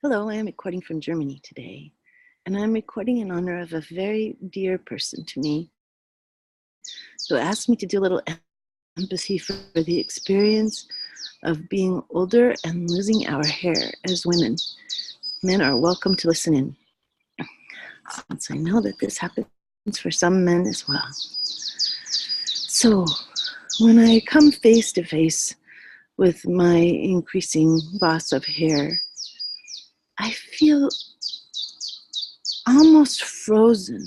Hello, I am recording from Germany today, and I'm recording in honor of a very dear person to me who asked me to do a little empathy for the experience of being older and losing our hair as women. Men are welcome to listen in, since I know that this happens for some men as well. So, when I come face to face with my increasing loss of hair, I feel almost frozen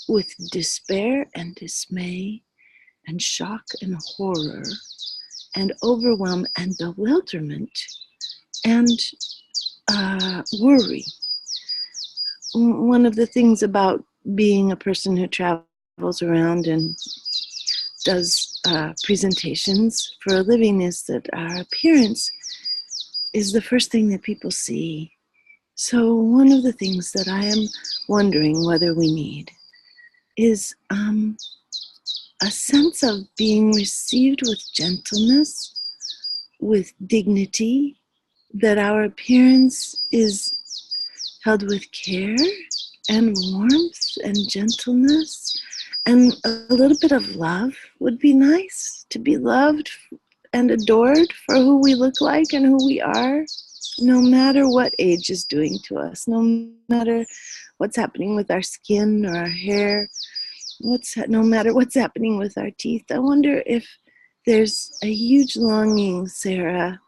with despair and dismay and shock and horror and overwhelm and bewilderment and worry. One of the things about being a person who travels around and does presentations for a living is that our appearance is the first thing that people see. So one of the things that I am wondering whether we need is a sense of being received with gentleness, with dignity, that our appearance is held with care and warmth and gentleness, and a little bit of love would be nice, to be loved and adored for who we look like and who we are. No matter what age is doing to us, no matter what's happening with our skin or our hair, no matter what's happening with our teeth, I wonder if there's a huge longing, Sarah,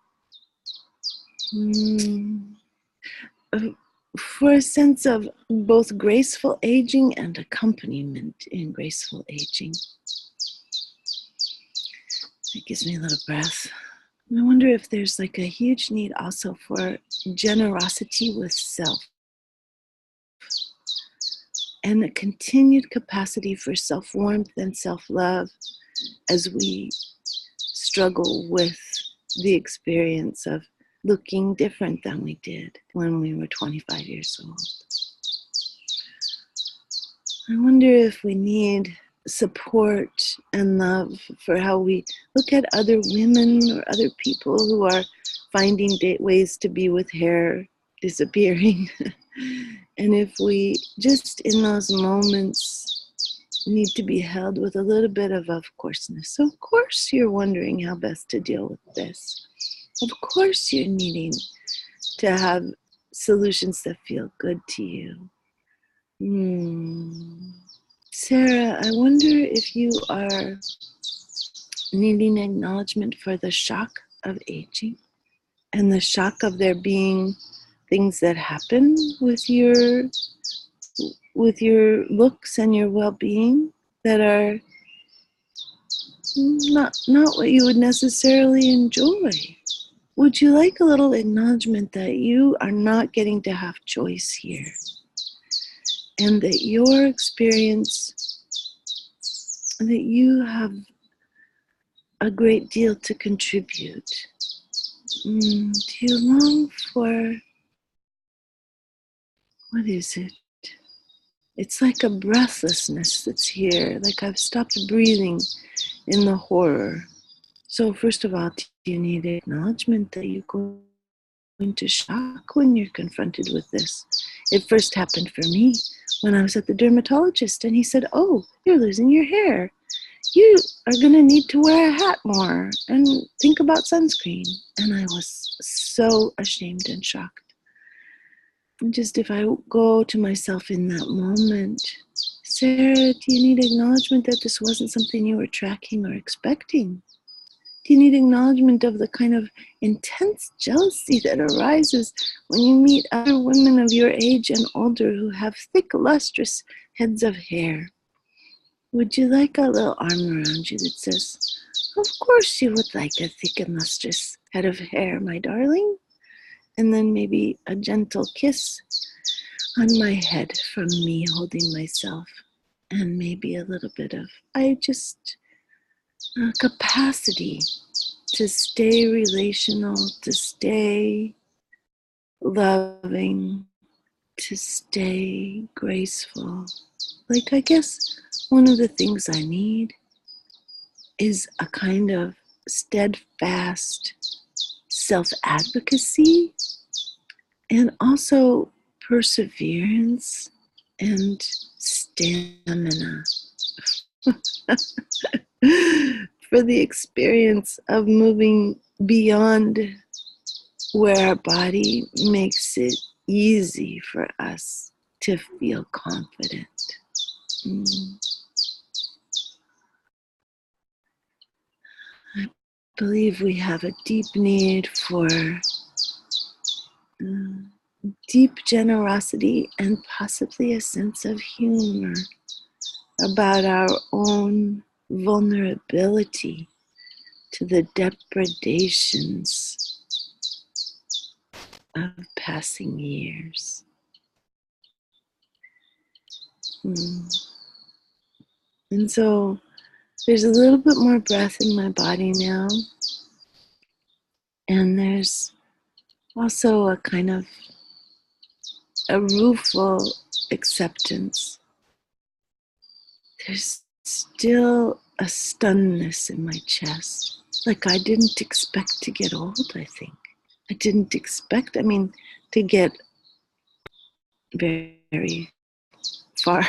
for a sense of both graceful aging and accompaniment in graceful aging. It gives me a little breath. I wonder if there's like a huge need also for generosity with self and a continued capacity for self-warmth and self-love as we struggle with the experience of looking different than we did when we were 25 years old. I wonder if we need support and love for how we look at other women or other people who are finding ways to be with hair disappearing. And if we just in those moments need to be held with a little bit of courseness. So of course you're wondering how best to deal with this. Of course you're needing to have solutions that feel good to you. Sarah, I wonder if you are needing acknowledgement for the shock of aging and the shock of there being things that happen with your looks and your well-being that are not what you would necessarily enjoy. Would you like a little acknowledgement that you are not getting to have choice here? And that your experience, that you have a great deal to contribute. Do you long for, what is it? It's like a breathlessness that's here, like I've stopped breathing in the horror. So first of all, do you need acknowledgement that you're going to shock when you're confronted with this? It first happened for me when I was at the dermatologist and he said, "Oh, you're losing your hair. You are going to need to wear a hat more and think about sunscreen." And I was so ashamed and shocked. And just if I go to myself in that moment, Sarah, do you need acknowledgement that this wasn't something you were tracking or expecting? Do you need acknowledgement of the kind of intense jealousy that arises when you meet other women of your age and older who have thick, lustrous heads of hair? Would you like a little arm around you that says, "Of course you would like a thick and lustrous head of hair, my darling"? And then maybe a gentle kiss on my head from me holding myself. And maybe a little bit of, capacity to stay relational, to stay loving, to stay graceful. Like, I guess one of the things I need is a kind of steadfast self-advocacy and also perseverance and stamina for the experience of moving beyond where our body makes it easy for us to feel confident. I believe we have a deep need for deep generosity and possibly a sense of humor about our own vulnerability to the depredations of passing years. And so there's a little bit more breath in my body now. And there's also a kind of a rueful acceptance. There's still a stunnedness in my chest. Like I didn't expect to get old, I think. I didn't expect, to get very, very far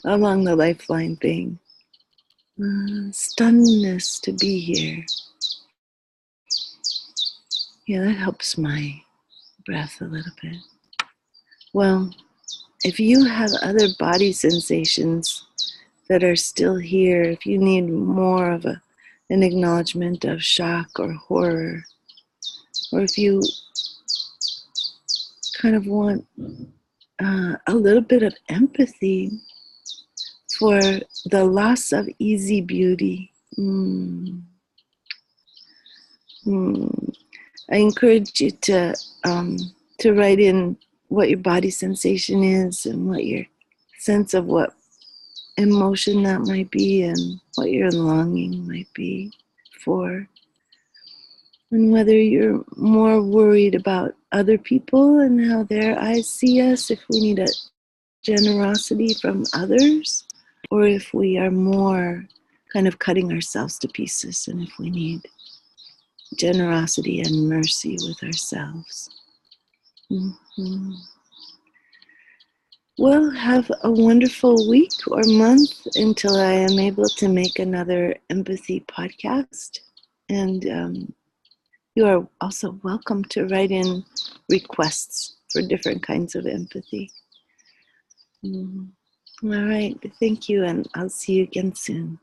along the lifeline thing. Stunnedness to be here. Yeah, that helps my breath a little bit. Well, if you have other body sensations that are still here, if you need more of an acknowledgement of shock or horror, or if you kind of want a little bit of empathy for the loss of easy beauty, I encourage you to write in what your body sensation is and what your sense of what emotion that might be and what your longing might be for. And whether you're more worried about other people and how their eyes see us, if we need a generosity from others, or if we are more kind of cutting ourselves to pieces and if we need generosity and mercy with ourselves. Well, have a wonderful week or month until I am able to make another empathy podcast. And you are also welcome to write in requests for different kinds of empathy. All right, thank you, and I'll see you again soon.